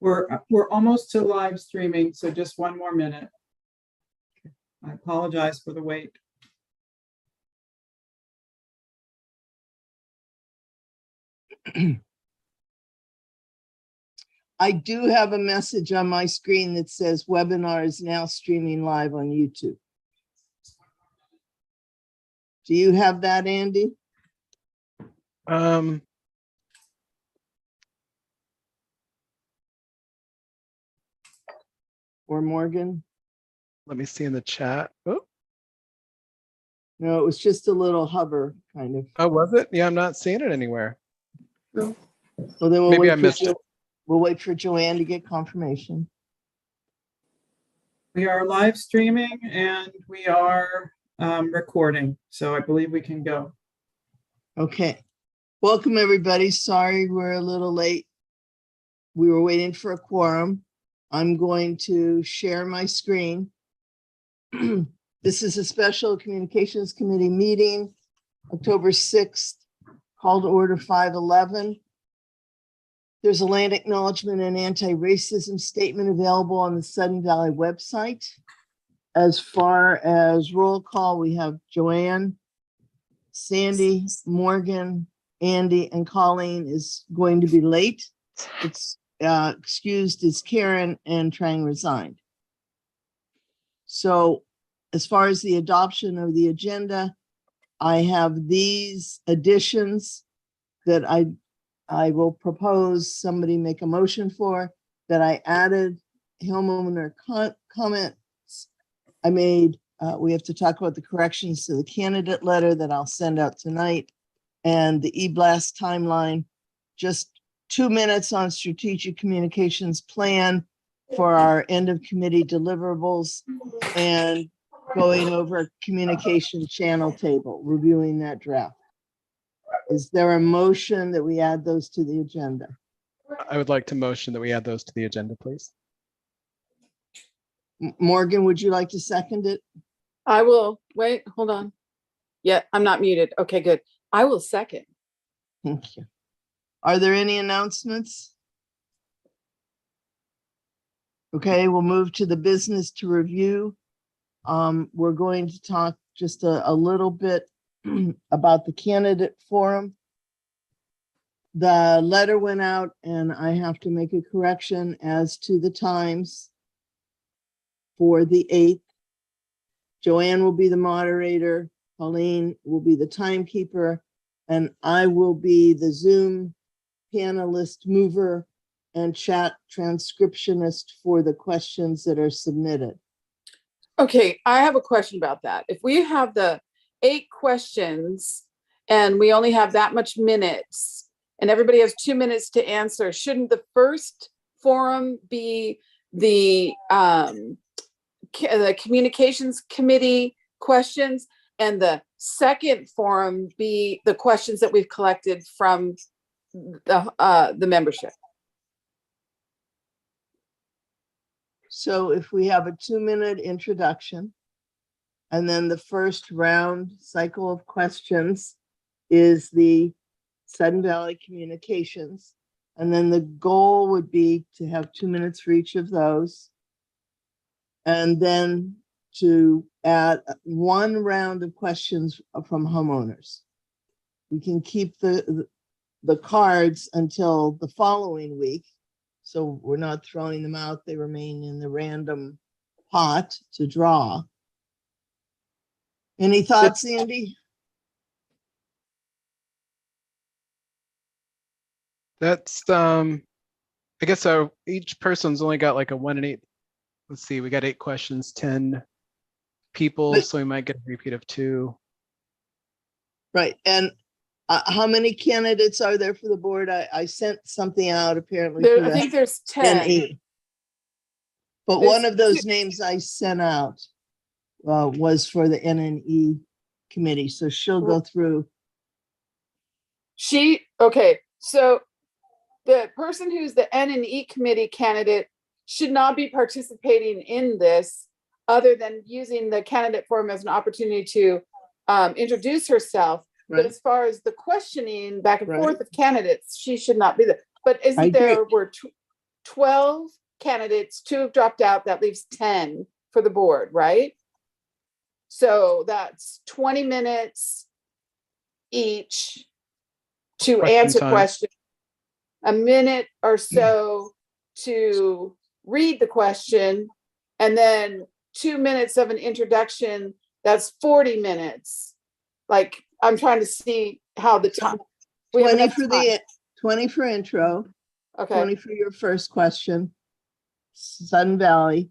We're almost to live streaming, so just one more minute. I apologize for the wait. I do have a message on my screen that says webinar is now streaming live on YouTube. Do you have that, Andy? Or Morgan? Let me see in the chat. Oh, No, it was just a little hover kind of. oh, was it? Yeah, I'm not seeing it anywhere. Well, then we'll Maybe I wait missed for it. we'll wait for Joanne to get confirmation. We are live streaming and we are recording, so I believe we can go. Okay. Welcome, everybody. Sorry we're a little late. We were waiting for a quorum. I'm going to share my screen. This is a special communications committee meeting, October 6th, call to order 5:11. There's a land acknowledgement and anti-racism statement available on the Sudden Valley website. As far as roll call, we have Joanne, Sandy, Morgan, Andy, and Colleen is going to be late. It's excused is Karen, and Trang resigned. So as far as the adoption of the agenda, I have these additions that I will propose somebody make a motion for, that I added homeowner comments. I made, we have to talk about the corrections to the candidate letter that I'll send out tonight, and the e-blast timeline, just 2 minutes on strategic communications plan for our end of committee deliverables, and going over communication channel table, reviewing that draft. Is there a motion that we add those to the agenda? I would like to motion that we add those to the agenda, please. Morgan, would you like to second it? I will. Wait, hold on. Yeah, I'm not muted. Okay, good. I will second. Thank you. Are there any announcements? Okay, we'll move to the business to review. We're going to talk just a little bit about the candidate forum. The letter went out and I have to make a correction as to the times for the 8th. Joanne will be the moderator, Colleen will be the timekeeper, and I will be the Zoom panelist mover and chat transcriptionist for the questions that are submitted. Okay, I have a question about that. If we have the 8 questions and we only have that much minutes and everybody has 2 minutes to answer, shouldn't the first forum be the communications committee questions, and the second forum be the questions that we've collected from the membership? So if we have a 2-minute introduction, and then the first round cycle of questions is the Sudden Valley communications, and then the goal would be to have 2 minutes for each of those, and then to add 1 round of questions from homeowners. We can keep the cards until the following week, so we're not throwing them out. They remain in the random pot to draw. Any thoughts, Andy? That's I guess so. Each person's only got like a 1 and 8. Let's see, we got 8 questions, 10 people, But- so we might get a repeat of 2. Right, and how many candidates are there for the board? I sent something out apparently. There, for I the think there's 10. NE. But There's one of those 2. names I sent out was for the NNE committee, so she'll go through. Okay, so the person who's the N&E committee candidate should not be participating in this, other than using the candidate forum as an opportunity to introduce herself. But Right. as far as the questioning back and Right. forth of candidates, she should not be there. But I isn't agree. there, 12 candidates, 2 have dropped out, that leaves 10 for the board, right? So that's 20 minutes each to Question answer time. questions, a minute or so to read the question, and then 2 minutes of an introduction. That's 40 minutes. Like, I'm trying to see how the time. We have 20 enough for time. the 20 for intro, Okay, 20 for your first question, Sun Valley,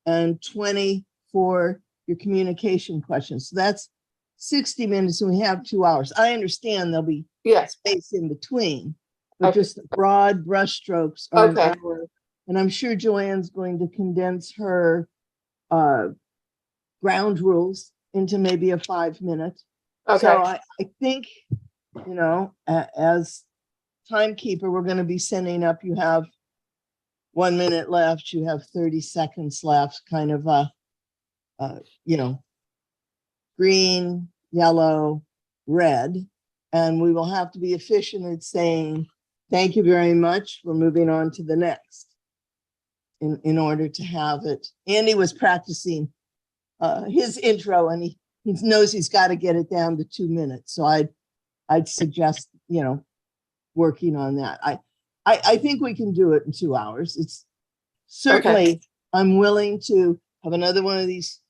and 20 for your communication questions. So that's 60 minutes and we have 2 hours. I understand there'll be yes, space in between, but Okay. just broad brushstrokes are an Okay. hour. And I'm sure Joanne's going to condense her ground rules into maybe a 5-minute. okay, So I think, you know, as timekeeper, we're going to be sending up, you have 1 minute left, you have 30 seconds left, kind of you know, green, yellow, red. And we will have to be efficient at saying, thank you very much. We're moving on to the next in order to have it. Andy was practicing his intro and he knows he's got to get it down to 2 minutes. So I'd suggest, you know, working on that. I think we can do it in 2 hours. It's certainly, I'm willing to have another one of these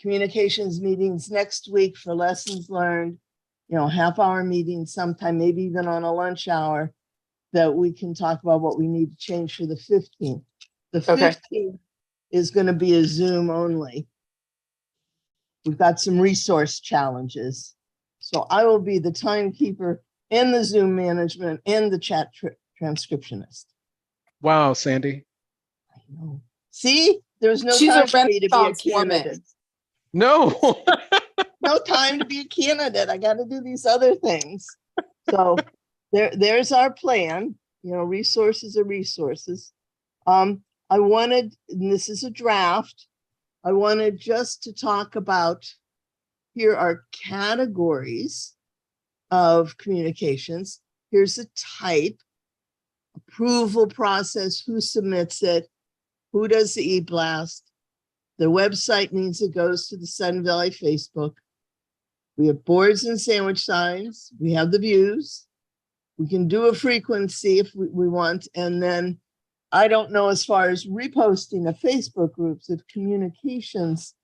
communications meetings next week for lessons learned, you know, half-hour meeting sometime, maybe even on a lunch hour, that we can talk about what we need to change for the 15th. The 15th is going to be a Zoom only. We've got some resource challenges. So I will be the timekeeper and the Zoom management and the chat transcriptionist. Wow, Sandy. I know. See, there's no She's a time for me to be a Renaissance woman. candidate. No. No time to be a candidate. I got to do these other things. So there's our plan. You know, resources are resources. I wanted, and this is a draft, I wanted just to talk about, here are categories of communications. Here's a type, approval process, who submits it, who does the e-blast. The website means it goes to the Sun Valley Facebook. We have boards and sandwich signs. We have the views. We can do a frequency if we want. And then I don't know, as far as reposting of Facebook groups, if communications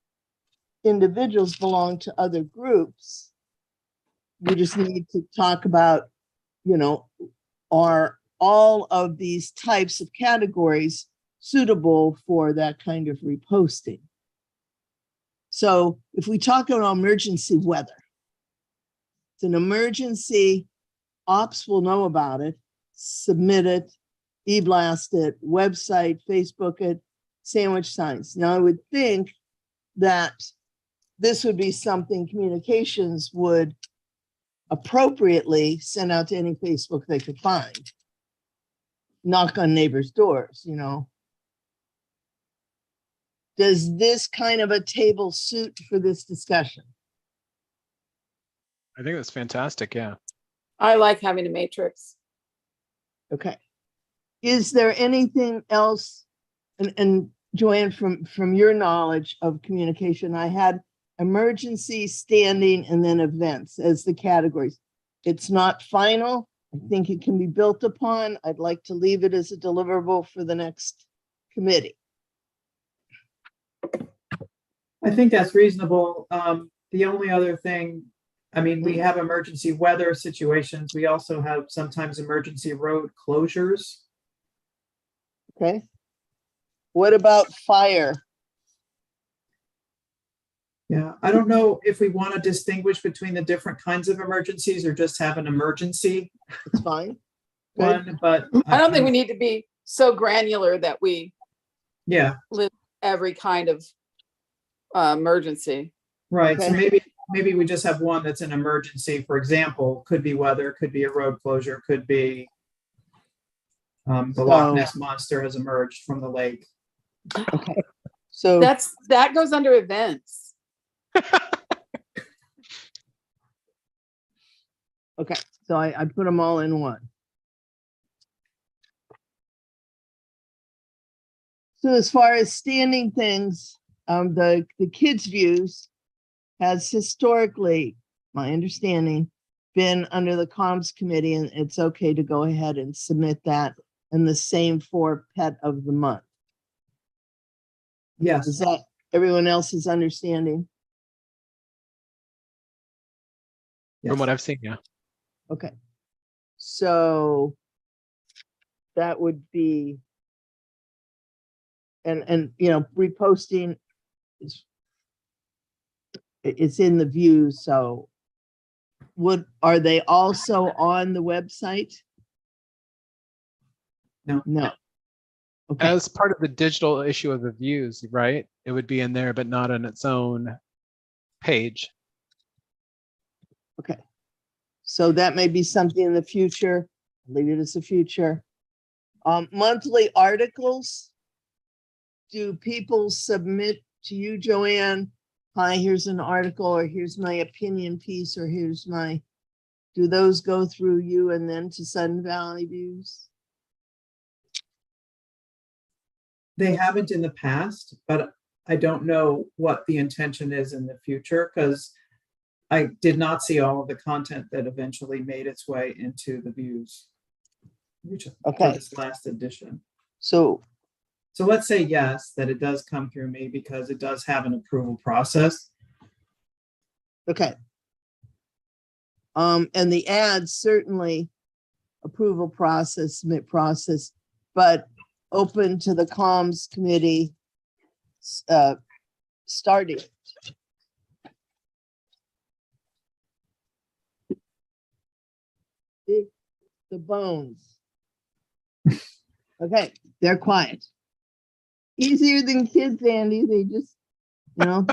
individuals belong to other groups. We just need to talk about, you know, are all of these types of categories suitable for that kind of reposting? So if we talk about emergency weather, it's an emergency, ops will know about it, submit it, e-blast it, website, Facebook it, sandwich signs. Now I would think that this would be something communications would appropriately send out to any Facebook they could find. Knock on neighbors' doors, you know. Does this kind of a table suit for this discussion? I think that's fantastic. Yeah. I like having a matrix. Okay. Is there anything else? And Joanne, from your knowledge of communication, I had emergency, standing, and then events as the categories. It's not final. I think it can be built upon. I'd like to leave it as a deliverable for the next committee. I think that's reasonable. The only other thing, I mean, we have emergency weather situations. We also have sometimes emergency road closures. Okay. What about fire? Yeah, I don't know if we want to distinguish between the different kinds of emergencies or just have an emergency It's fine. Good. one, but I don't think we need to be so granular that we yeah, live every kind of emergency. right. So Okay. maybe we just have one that's an emergency. For example, could be weather, could be a road closure, could be the Loch Ness monster has emerged from the lake. Okay. So That goes under events. okay, so I put them all in one. So as far as standing things, the kids' views has historically, my understanding, been under the comms committee, and it's okay to go ahead and submit that, and the same for pet of the month. Yes, Is that everyone else's understanding? yes. From what I've seen, yeah. Okay. So that would be, and you know, reposting is, it's in the views, so are they also on the website? No. No. Okay, As part of the digital issue of the views, right? It would be in there, but not on its own page. okay. So that may be something in the future. Leave it as the future. Monthly articles. Do people submit to you, Joanne? Hi, here's an article, or here's my opinion piece, or here's my, do those go through you and then to Sun Valley Views? They haven't in the past, but I don't know what the intention is in the future because I did not see all of the content that eventually made its way into the views. For Okay. this last edition. So, So let's say yes, that it does come through me because it does have an approval process. okay. And the ads certainly approval process, submit process, but open to the comms committee starting. The bones. Okay, they're quiet. Easier than kids, Andy. They just, you know,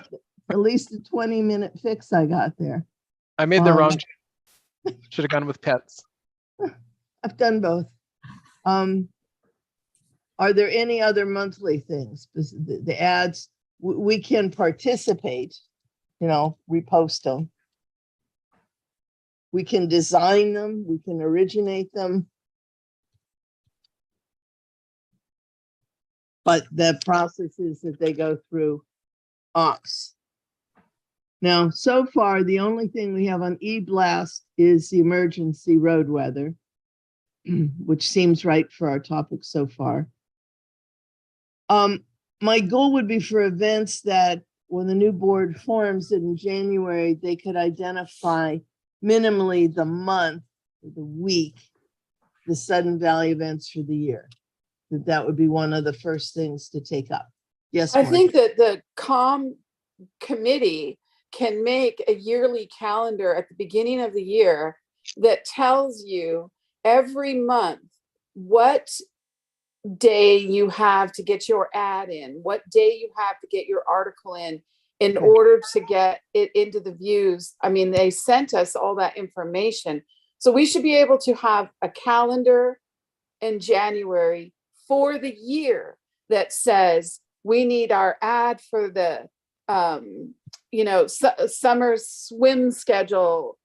at least a 20-minute fix I got there. I made the wrong. Should have gone with pets. I've done both. Are there any other monthly things? The ads, we can participate, you know, repost them. We can design them, we can originate them. But the process is that they go through ops. Now, so far, the only thing we have on e-blast is the emergency road weather, which seems right for our topic so far. My goal would be for events that when the new board forms in January, they could identify minimally the month, or the week, the Sudden Valley events for the year. That would be one of the first things to take up. Yes, I Martha? think that the committee can make a yearly calendar at the beginning of the year that tells you every month what day you have to get your ad in, what day you have to get your article in Okay. order to get it into the views. I mean, they sent us all that information. So we should be able to have a calendar in January for the year that says we need our ad for the summer swim schedule,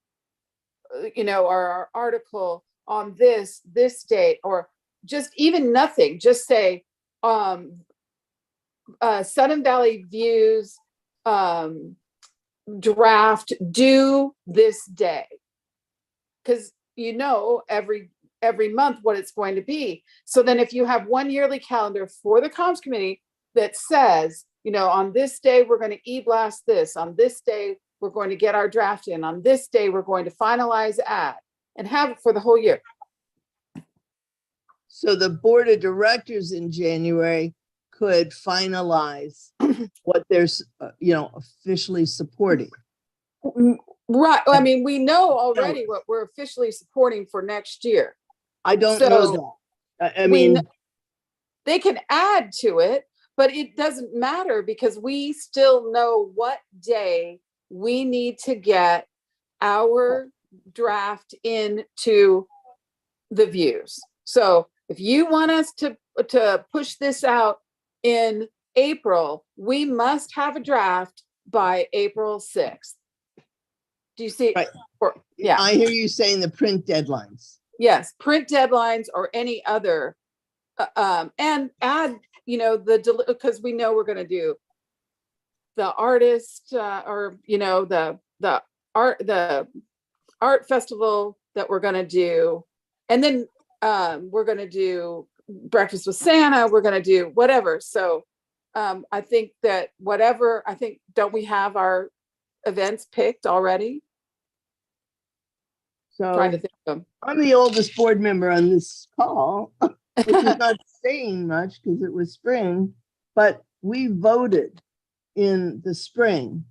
or our article on this date, or just even nothing, just say Sudden Valley Views draft due this day, because every month what it's going to be. So then if you have one yearly calendar for the comms committee that says, on this day we're going to e-blast this, on this day we're going to get our draft in, on this day we're going to finalize ad, and have it for the whole year. So the board of directors in January could finalize what they're, officially supporting. Right. I mean, we know already what we're officially supporting for next year. I don't know that. I mean, they can add to it, but it doesn't matter because we still know what day we need to get our draft into the views. So if you want us to push this out in April, we must have a draft by April 6th. Do you see? Right. Yeah. I hear you saying the print deadlines. Yes, print deadlines or any other And add, because we know we're going to do the artist, or, the art festival that we're going to do. And then we're going to do breakfast with Santa. We're going to do whatever. So I think that don't we have our events picked already? Trying to So think of them. I'm the oldest board member on this call, which is not saying much because it was spring, but we voted in the spring,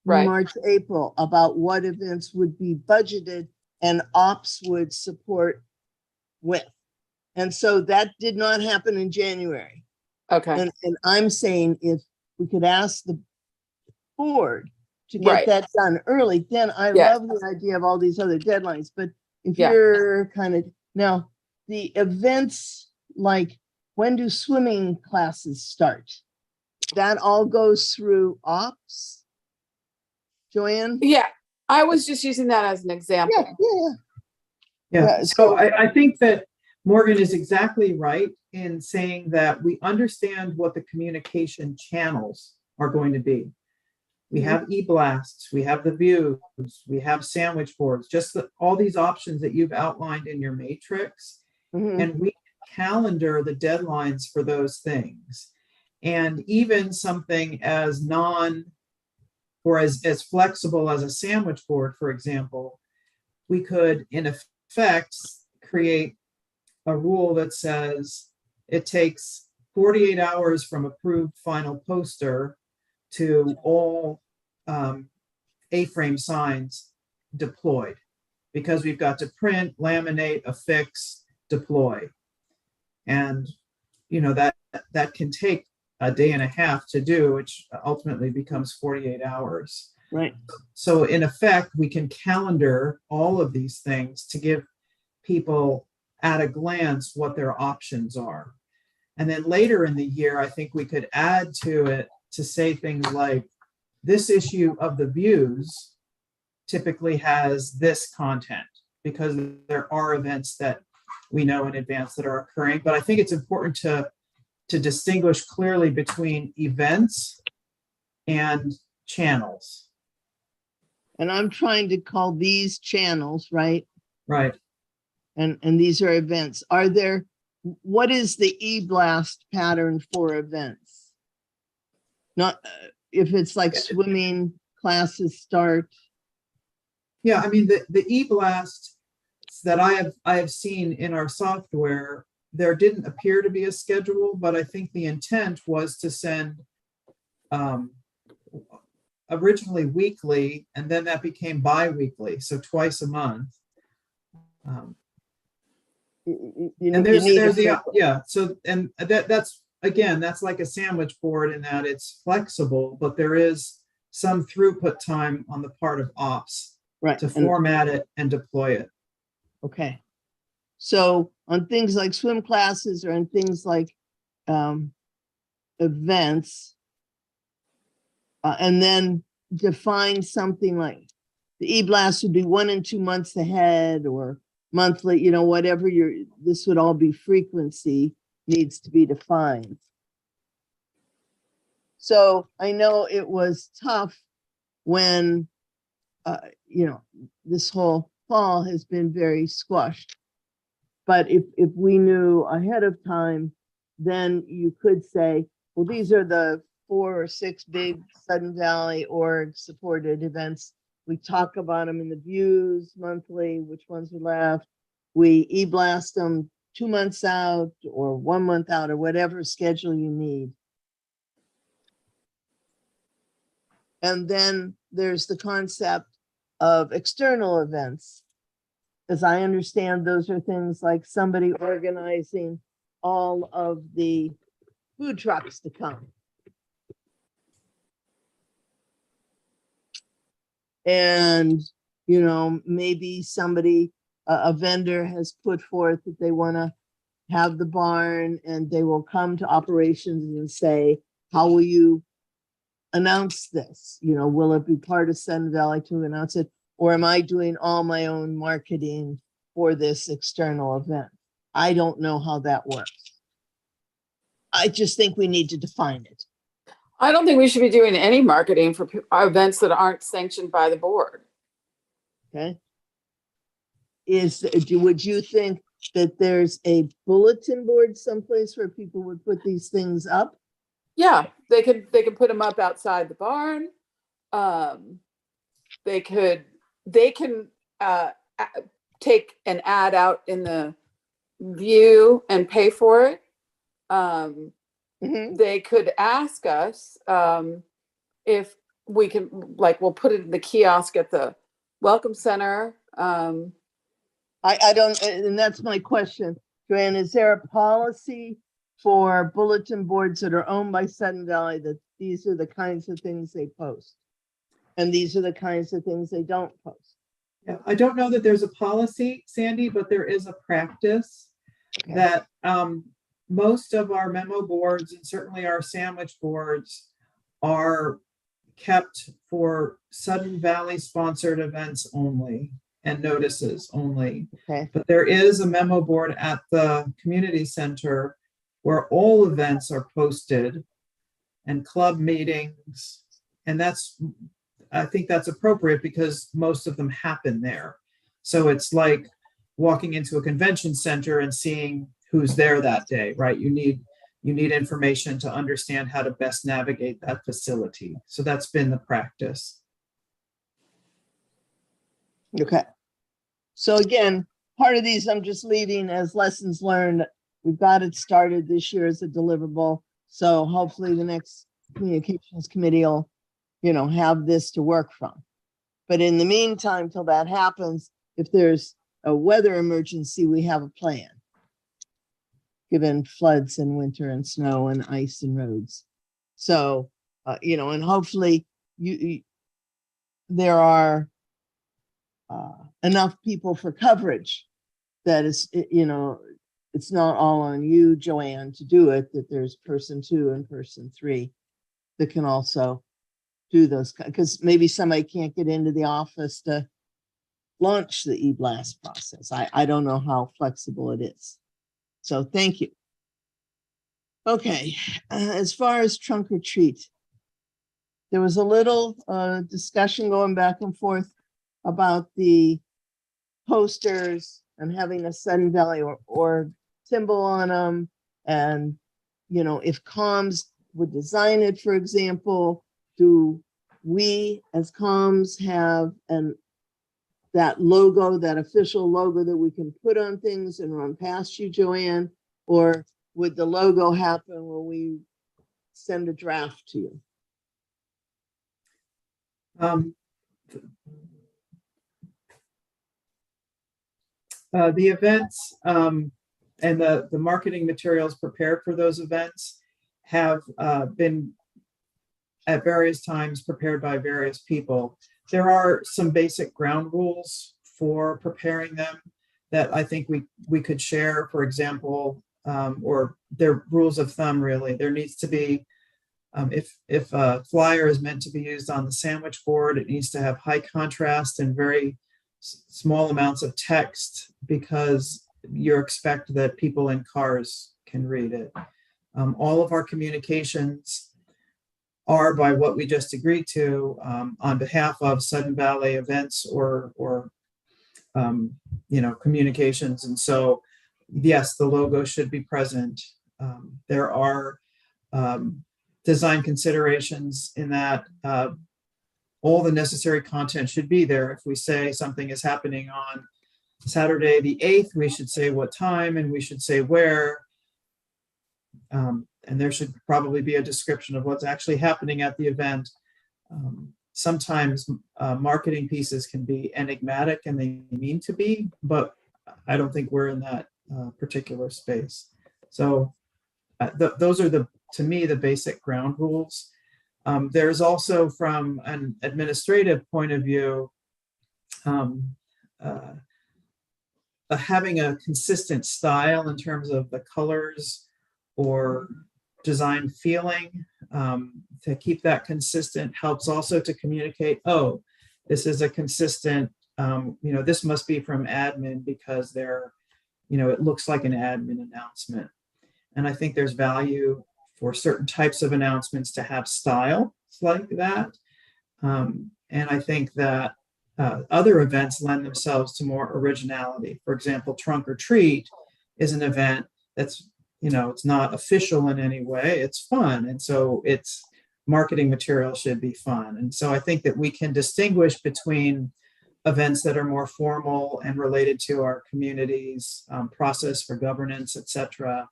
Right. March, April, about what events would be budgeted and ops would support with. And so that did not happen in January. Okay. And I'm saying if we could ask the board to get Right. that done early, then I Yeah. love the idea of all these other deadlines. But if Yeah. you're kind of, now, the events, like when do swimming classes start? That all goes through ops? Joanne? Yeah. I was just using that as an example. Yeah. Yeah, Yeah, so I think that Morgan is exactly right in saying that we understand what the communication channels are going to be. We have e-blasts, we have the views, we have sandwich boards, just all these options that you've outlined in your matrix. Mhm. And we calendar the deadlines for those things. And even something as as flexible as a sandwich board, for example, we could in effect create a rule that says it takes 48 hours from approved final poster to all A-frame signs deployed, because we've got to print, laminate, affix, deploy. And that can take a day and a half to do, which ultimately becomes 48 hours. Right. So in effect, we can calendar all of these things to give people at a glance what their options are. And then later in the year, I think we could add to it to say things like, this issue of the views typically has this content, because there are events that we know in advance that are occurring. But I think it's important to distinguish clearly between events and channels. And I'm trying to call these channels, right? Right. And these are events. What is the e-blast pattern for events? Not if it's like swimming classes start. Yeah, I mean, the e-blast that I have seen in our software, there didn't appear to be a schedule, but I think the intent was to send originally weekly, and then that became bi-weekly, so twice a month. And there's so, and that's again, that's like a sandwich board in that it's flexible, but there is some throughput time on the part of ops, right, to format it and deploy it. Okay. So on things like swim classes or on things like events, and then define something like the e-blast would be 1 and 2 months ahead or monthly, whatever this would all be, frequency needs to be defined. So I know it was tough when, this whole fall has been very squashed. But if we knew ahead of time, then you could say, well, these are the 4 or 6 big Sudden Valley org supported events. We talk about them in the views monthly, which ones are left. We e-blast them 2 months out or 1 month out or whatever schedule you need. And then there's the concept of external events. As I understand, those are things like somebody organizing all of the food trucks to come. And, maybe somebody, a vendor has put forth that they want to have the barn and they will come to operations and say, how will you announce this? Will it be part of Sun Valley to announce it? Or am I doing all my own marketing for this external event? I don't know how that works. I just think we need to define it. I don't think we should be doing any marketing for events that aren't sanctioned by the board. Okay. Would you think that there's a bulletin board someplace where people would put these things up? Yeah, they could put them up outside the barn. They can take an ad out in the view and pay for it. They could ask us if we can, like, we'll put it in the kiosk at the Welcome Center. I don't, and that's my question. Joanne, is there a policy for bulletin boards that are owned by Sudden Valley that these are the kinds of things they post? And these are the kinds of things they don't post? Yeah, I don't know that there's a policy, Sandy, but there is a practice that most of our memo boards and certainly our sandwich boards are kept for Sudden Valley sponsored events only and notices only. Okay. But there is a memo board at the community center where all events are posted and club meetings. And I think that's appropriate because most of them happen there. So it's like walking into a convention center and seeing who's there that day, right? You need information to understand how to best navigate that facility. So that's been the practice. Okay. So again, part of these I'm just leaving as lessons learned. We've got it started this year as a deliverable. So hopefully the next communications committee will, have this to work from. But in the meantime, till that happens, if there's a weather emergency, we have a plan. Given floods and winter and snow and ice and roads. So, and hopefully there are enough people for coverage that is, it's not all on you, Joanne, to do it, that there's person 2 and person 3 that can also do those, because maybe somebody can't get into the office to launch the e-blast process. I don't know how flexible it is. So thank you. Okay, as far as trunk or treat, there was a little discussion going back and forth about the posters and having a Sudden Valley or symbol on them. And, if comms would design it, for example, do we as comms have that logo, that official logo that we can put on things and run past you, Joanne? Or would the logo happen when we send a draft to you? The events and the marketing materials prepared for those events have been at various times prepared by various people. There are some basic ground rules for preparing them that I think we could share. For example, or they're rules of thumb, really. There needs to be, if a flyer is meant to be used on the sandwich board, it needs to have high contrast and very small amounts of text because you expect that people in cars can read it. All of our communications are by what we just agreed to on behalf of Sudden Valley events or communications. And so, yes, the logo should be present. There are design considerations in that all the necessary content should be there. If we say something is happening on Saturday the 8th, we should say what time and we should say where. And there should probably be a description of what's actually happening at the event. Sometimes marketing pieces can be enigmatic and they mean to be, but I don't think we're in that particular space. So those are to me, the basic ground rules. There's also, from an administrative point of view, having a consistent style in terms of the colors or design feeling, to keep that consistent helps also to communicate, oh, this is a consistent, this must be from admin because they're, it looks like an admin announcement. And I think there's value for certain types of announcements to have styles like that. And I think that other events lend themselves to more originality. For example, Trunk or Treat is an event that's, it's not official in any way. It's fun. And so its marketing material should be fun. And so I think that we can distinguish between events that are more formal and related to our community's process for governance, et cetera.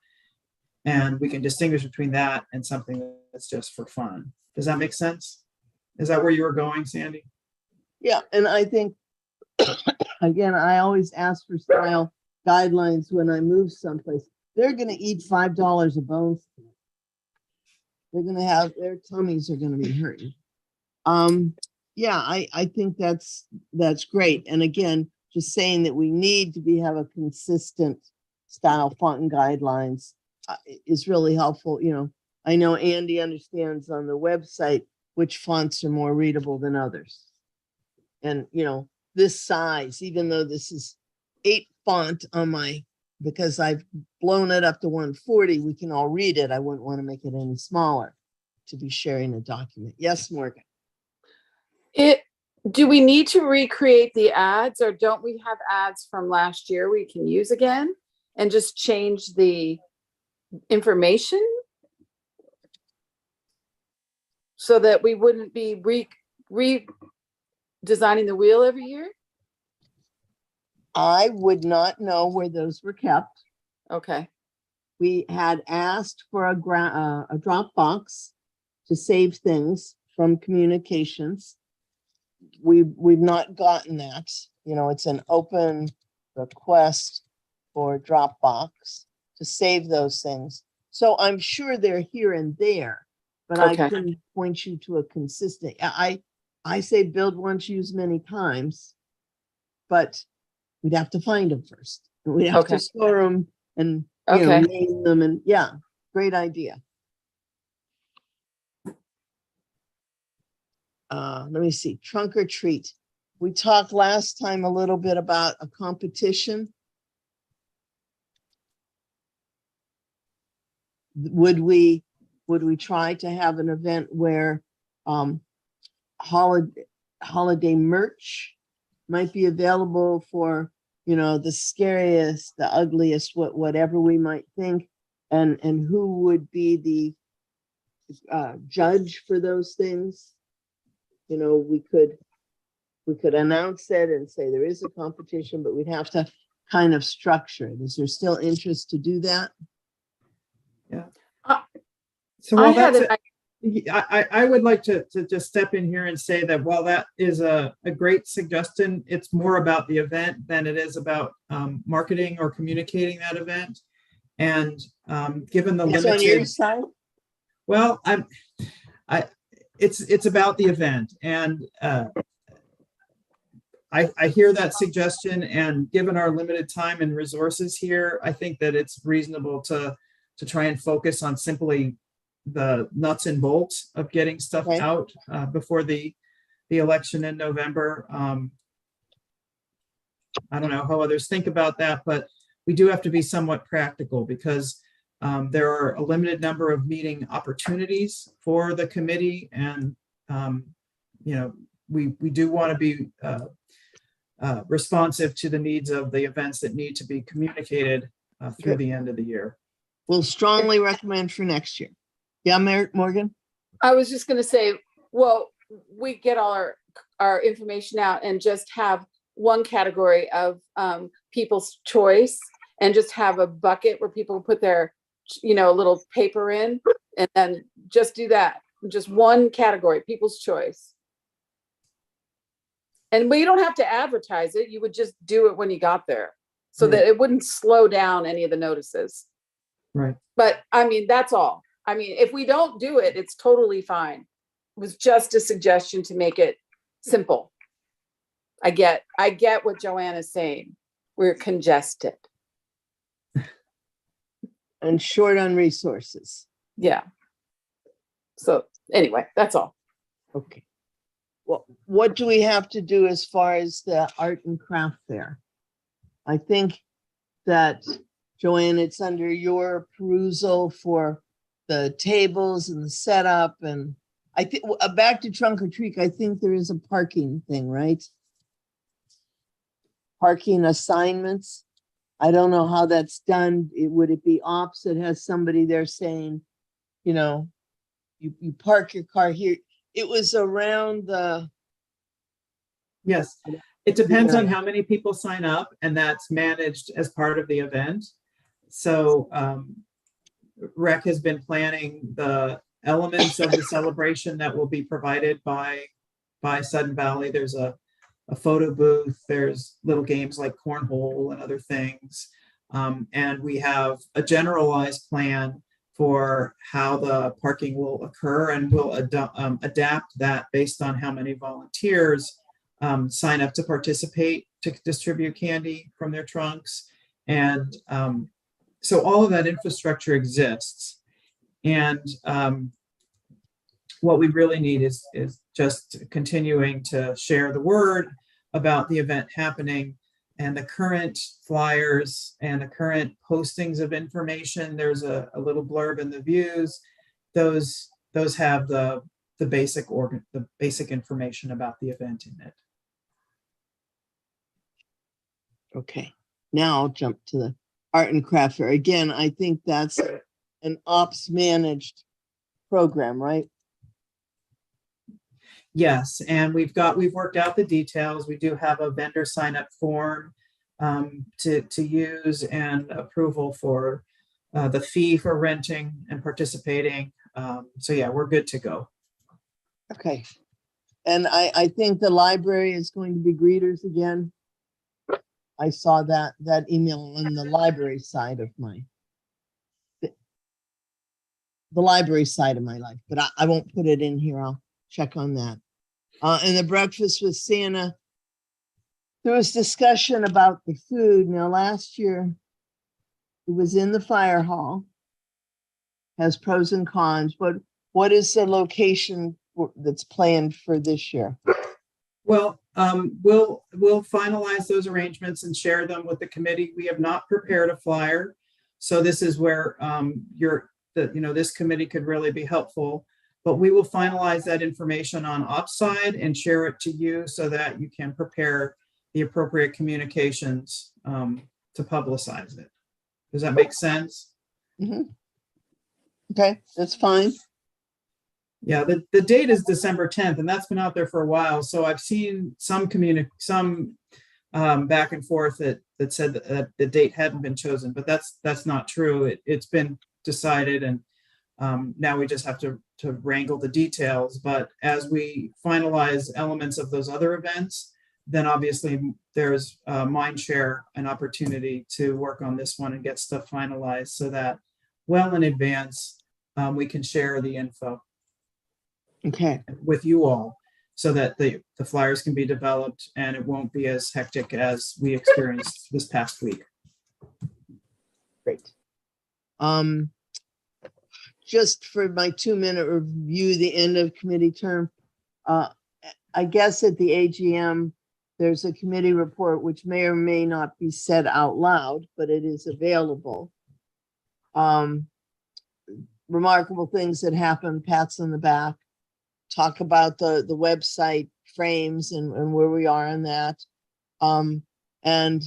And we can distinguish between that and something that's just for fun. Does that make sense? Is that where you were going, Sandy? Yeah, and I think, again, I always ask for style guidelines when I move someplace. They're going to eat $5 a bone. They're going to have, their tummies are going to be hurting. Yeah, I think that's great. And again, just saying that we need to have a consistent style font and guidelines is really helpful. I know Andy understands on the website which fonts are more readable than others. And, this size, even though this is 8 font on because I've blown it up to 140, we can all read it. I wouldn't want to make it any smaller to be sharing a document. Yes, Morgan. Do we need to recreate the ads, or don't we have ads from last year we can use again and just change the information so that we wouldn't be redesigning the wheel every year? I would not know where those were kept. Okay. We had asked for a Dropbox to save things from communications. We've not gotten that. It's an open request for Dropbox to save those things. So I'm sure they're here and there, but Okay. I couldn't point you to a consistent. I say build once, use many times, but we'd have to find them first. We'd have Okay. to store them and Okay. name them, and yeah, great idea. Let me see, Trunk or Treat. We talked last time a little bit about a competition. Would we try to have an event where holiday merch might be available for, the scariest, the ugliest, whatever we might think, and who would be the judge for those things? We could announce it and say there is a competition, but we'd have to kind of structure it. Is there still interest to do that? Yeah. Uh, So I while had that's an I would like to just step in here and say that while that is a great suggestion, it's more about the event than it is about marketing or communicating that event. And given the It's on your limited, side? well, it's about the event, and I hear that suggestion. And given our limited time and resources here, I think that it's reasonable to try and focus on simply the nuts and bolts of getting stuff Okay. out before the election in November. I don't know how others think about that, but we do have to be somewhat practical because there are a limited number of meeting opportunities for the committee, and we do want to be responsive to the needs of the events that need to be communicated through the end of the year. We'll strongly recommend for next year. Yeah, Morgan? I was just going to say, well, we get all our information out and just have one category of people's choice, and just have a bucket where people put their, a little paper in, and then just do that. Just one category, people's choice. And we don't have to advertise it. You would just do it when you got there so that it wouldn't slow down any of the notices. Right. But that's all. If we don't do it, it's totally fine. It was just a suggestion to make it simple. I get what Joanne is saying. We're congested. And short on resources. Yeah. So anyway, that's all. Okay. Well, what do we have to do as far as the art and craft fair? I think that Joanne, it's under your perusal for the tables and the setup, and I think, back to Trunk or Treat, I think there is a parking thing, right? Parking assignments. I don't know how that's done. Would it be ops that has somebody there saying, you know, you park your car here? It was around the, Yes, it depends on Yeah. how many people sign up, and that's managed as part of the event. So Rec has been planning the elements of the celebration that will be provided by Sudden Valley. There's a photo booth, there's little games like cornhole and other things. And we have a generalized plan for how the parking will occur, and we'll adapt that based on how many volunteers sign up to participate to distribute candy from their trunks. And so all of that infrastructure exists. And what we really need is just continuing to share the word about the event happening, and the current flyers and the current postings of information. There's a little blurb in the views. Those have the basic information about the event in it. okay. Now I'll jump to the art and craft fair. Again, I think that's an ops managed program, right? Yes, and we've worked out the details. We do have a vendor sign up form to use, and approval for the fee for renting and participating. So yeah, we're good to go. Okay. And I think the library is going to be greeters again. I saw that email on the library side of my life, but I won't put it in here. I'll check on that. And the breakfast with Santa, there was discussion about the food. Now, last year it was in the fire hall, has pros and cons, but what is the location that's planned for this year? Well, we'll finalize those arrangements and share them with the committee. We have not prepared a flyer, so this is where this committee could really be helpful. But we will finalize that information on ops side and share it to you so that you can prepare the appropriate communications to publicize it. Does that make sense? Mm-hmm. Okay, that's fine. Yeah, the date is December 10th, and that's been out there for a while. So I've seen some back and forth that said that the date hadn't been chosen, but that's not true. It's been decided, and now we just have to wrangle the details. But as we finalize elements of those other events, then obviously there's mind share an opportunity to work on this one and get stuff finalized so that well in advance we can share the info Okay, with you all so that the flyers can be developed and it won't be as hectic as we experienced this past week. great. Just for my 2-minute review, the end of committee term, I guess at the AGM, there's a committee report which may or may not be said out loud, but it is available. Remarkable things that happen, pats on the back, talk about the website frames and where we are on that. And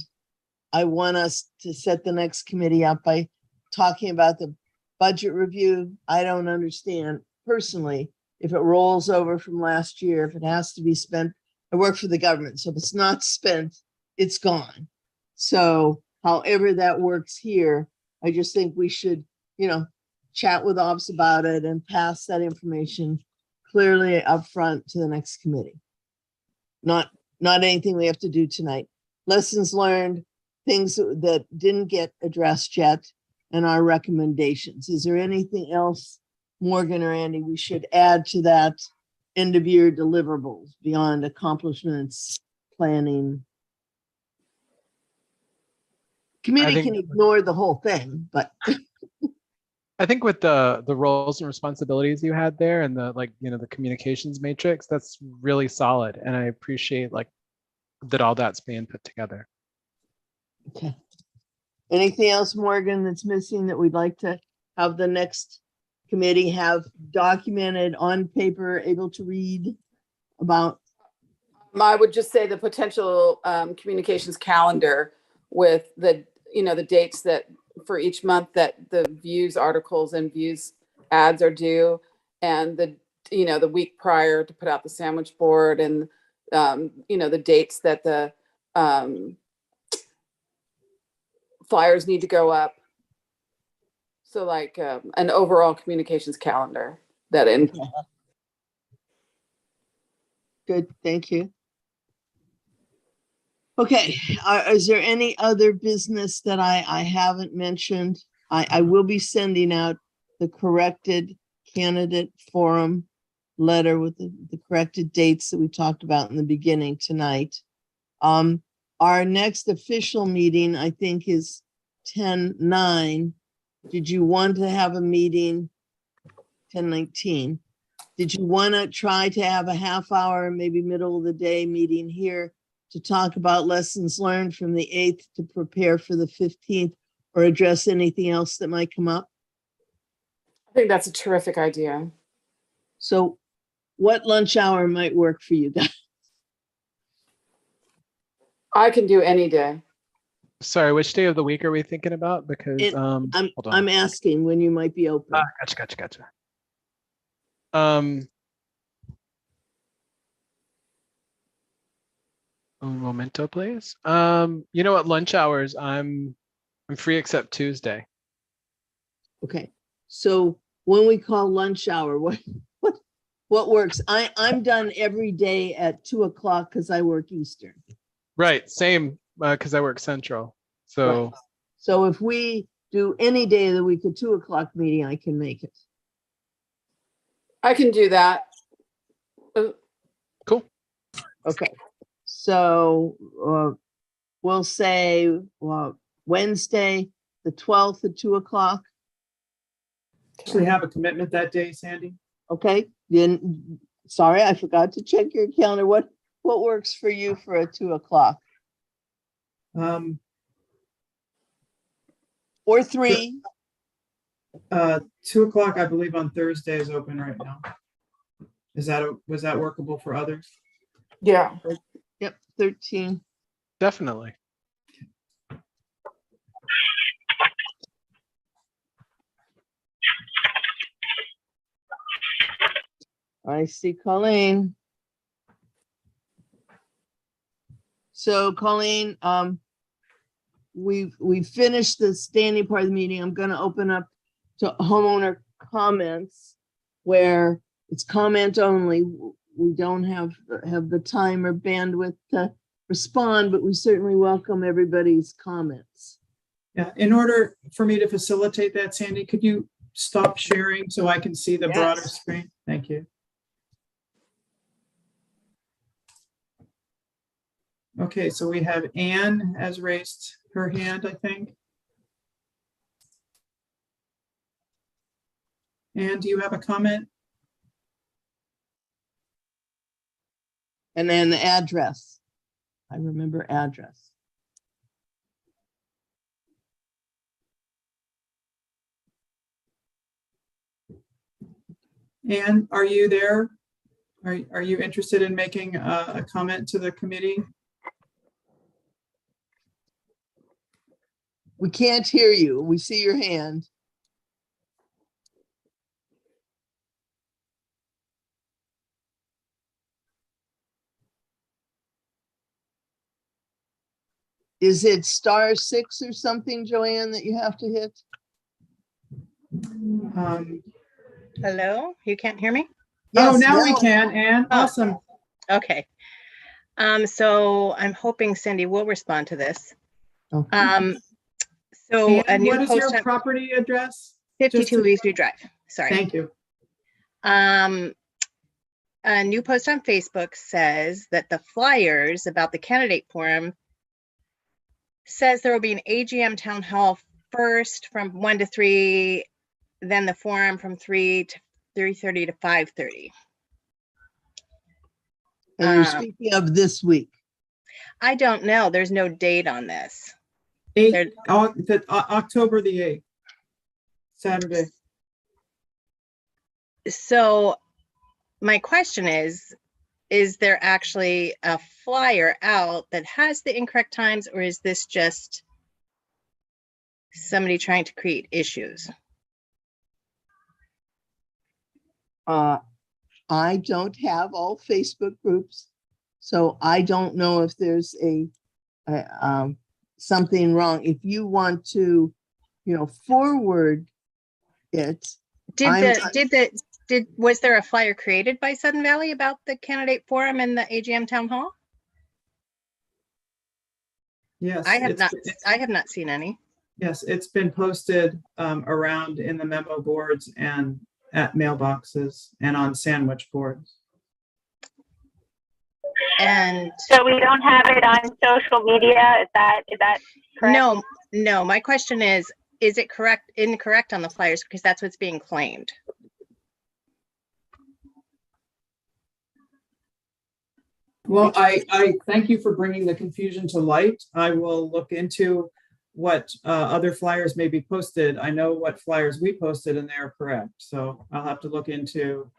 I want us to set the next committee up by talking about the budget review. I don't understand personally if it rolls over from last year, if it has to be spent. I work for the government, so if it's not spent, it's gone. So however that works here, I just think we should, chat with ops about it and pass that information clearly up front to the next committee. Not anything we have to do tonight. Lessons learned, things that didn't get addressed yet, and our recommendations. Is there anything else, Morgan or Andy, we should add to that end of year deliverables beyond accomplishments, planning? Committee can ignore the whole thing, but I think with the roles and responsibilities you had there and the communications matrix, that's really solid. And I appreciate that all that's being put together. okay. Anything else, Morgan, that's missing that we'd like to have the next committee have documented on paper, able to read about? I would just say the potential communications calendar with the, the dates that for each month that the views articles and views ads are due, and the week prior to put out the sandwich board, and the dates that the flyers need to go up. So like an overall communications calendar that in. Good, thank you. Okay, is there any other business that I haven't mentioned? I will be sending out the corrected candidate forum letter with the corrected dates that we talked about in the beginning tonight. Our next official meeting, I think, is 10/9. Did you want to have a meeting 10/19? Did you want to try to have a half hour, maybe middle of the day meeting here to talk about lessons learned from the 8th to prepare for the 15th, or address anything else that might come up? I think that's a terrific idea. So what lunch hour might work for you guys? I can do any day. Sorry, which day of the week are we thinking about? Because hold on. I'm asking when you might be open. Gotcha. Un momento, please. You know what? Lunch hours. I'm free except Tuesday. Okay, so when we call lunch hour, what works? I'm done every day at 2 o'clock because I work Eastern. Right, same, because I work Central. So Right. So if we do any day of the week, a 2 o'clock meeting, I can make it. I can do that. cool. Okay, so we'll say Wednesday, the 12th at 2 o'clock. Actually have a commitment that day, Sandy. Okay, then, sorry, I forgot to check your calendar. What works for you for a 2 o'clock? Or 3? 2 o'clock, I believe, on Thursday is open right now. Was that workable for others? Yeah. Yep, 13. Definitely. I see Colleen. So Colleen, we finished the standing part of the meeting. I'm going to open up to homeowner comments where it's comment only. We don't have the time or bandwidth to respond, but we certainly welcome everybody's comments. Yeah, in order for me to facilitate that, Sandy, could you stop sharing so I can see the broader Yes. screen? Thank you. Okay, so we have Anne has raised her hand, I think. Anne, do you have a comment? And then the address. I remember address. Anne, are you there? Are you interested in making a comment to the committee? We can't hear you. We see your hand. Is it *6 or something, Joanne, that you have to hit? Hello, you can't hear me? Oh, Yes, now we can, Anne. Oh. Awesome. Okay. So I'm hoping Cindy will respond to this. Okay. So a Anne, new what is your post on property address? 52 Leesview Drive. Sorry. Thank you. A new post on Facebook says that the flyers about the candidate forum says there will be an AGM town hall first from 1 to 3, then the forum from 3 to 3:30 to 5:30. And you're speaking of this week. I don't know. There's no date on this. 8, October the 8th, Saturday. So my question is there actually a flyer out that has the incorrect times, or is this just somebody trying to create issues? I don't have all Facebook groups, so I don't know if there's something wrong. If you want to, forward it. Was there a flyer created by Sudden Valley about the candidate forum and the AGM town hall? Yes. I have not seen any. Yes, it's been posted around in the memo boards and at mailboxes and on sandwich boards. And so we don't have it on social media. Is that correct? No. My question is it incorrect on the flyers? Because that's what's being claimed. Well, I thank you for bringing the confusion to light. I will look into what other flyers may be posted. I know what flyers we posted and they're correct. So I'll have to look into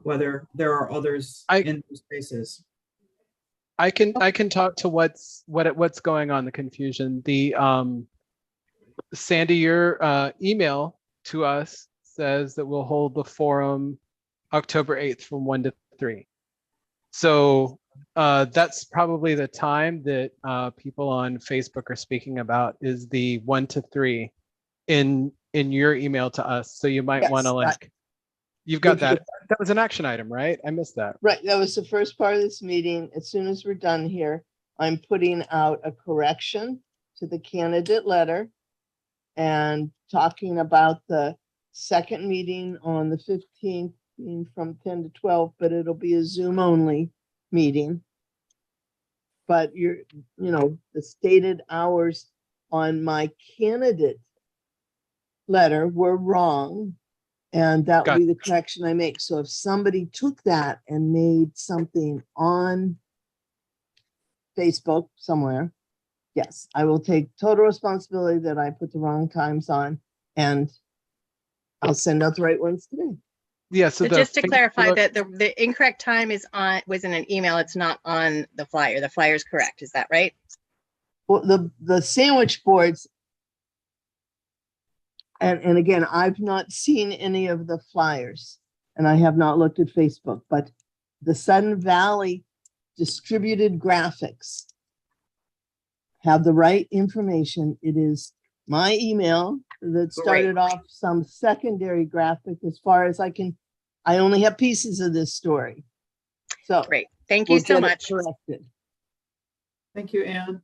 whether there are others in those spaces. I can talk to what's going on, the confusion. The Sandy, your email to us says that we'll hold the forum October 8th from 1 to 3. So that's probably the time that people on Facebook are speaking about, is the 1 to 3 in your email to us. So you might want to you've got that. That was an action item, right? I missed that. Right. That was the first part of this meeting. As soon as we're done here, I'm putting out a correction to the candidate letter and talking about the second meeting on the 15th being from 10 to 12, but it'll be a Zoom only meeting. But the stated hours on my candidate letter were wrong. And that will be the correction I make. So if somebody took that and made something on Facebook somewhere, yes, I will take total responsibility that I put the wrong times on, and I'll send out the right ones today. Yeah. So just to clarify that the incorrect time was in an email. It's not on the flyer. The flyer is correct. Is that right? Well, the sandwich boards. And again, I've not seen any of the flyers, and I have not looked at Facebook, but the Sudden Valley distributed graphics have the right information. It is my email that started off some secondary graphic. As far as I only have pieces of this story. So great. Thank you so much. Corrected. Thank you, Anne.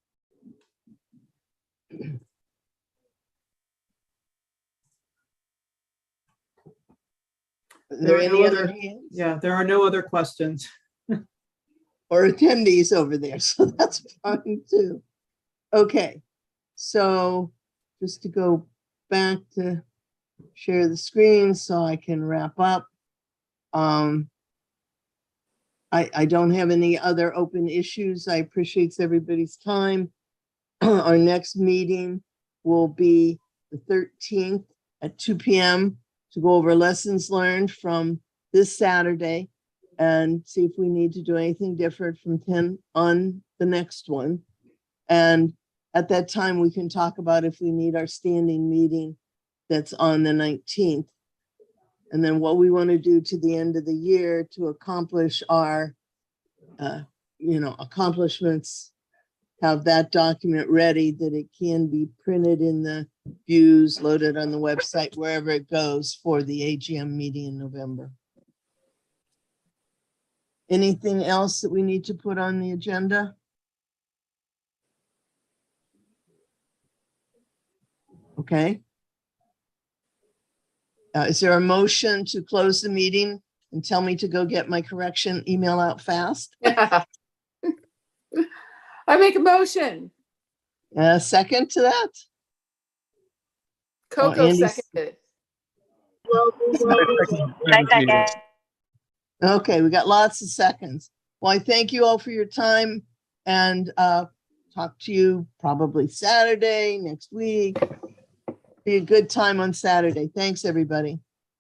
There are any other hands? Yeah, there are no other questions. Or attendees over there, so that's fine too. Okay, so just to go back to share the screen so I can wrap up. I don't have any other open issues. I appreciate everybody's time. Our next meeting will be the 13th at 2 p.m. to go over lessons learned from this Saturday and see if we need to do anything different from 10 on the next one. And at that time, we can talk about if we need our standing meeting that's on the 19th. And then what we want to do to the end of the year to accomplish our, accomplishments, have that document ready that it can be printed in the views, loaded on the website, wherever it goes for the AGM meeting in November. Anything else that we need to put on the agenda? Okay. Is there a motion to close the meeting and tell me to go get my correction email out fast? I make a motion. A second to that? Coco Andy's- seconded. Second. Okay, we got lots of seconds. Well, I thank you all for your time, and talk to you probably Saturday, next week. Be a good time on Saturday. Thanks, everybody.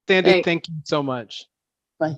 Sandy, Thanks. thank you so much. Bye.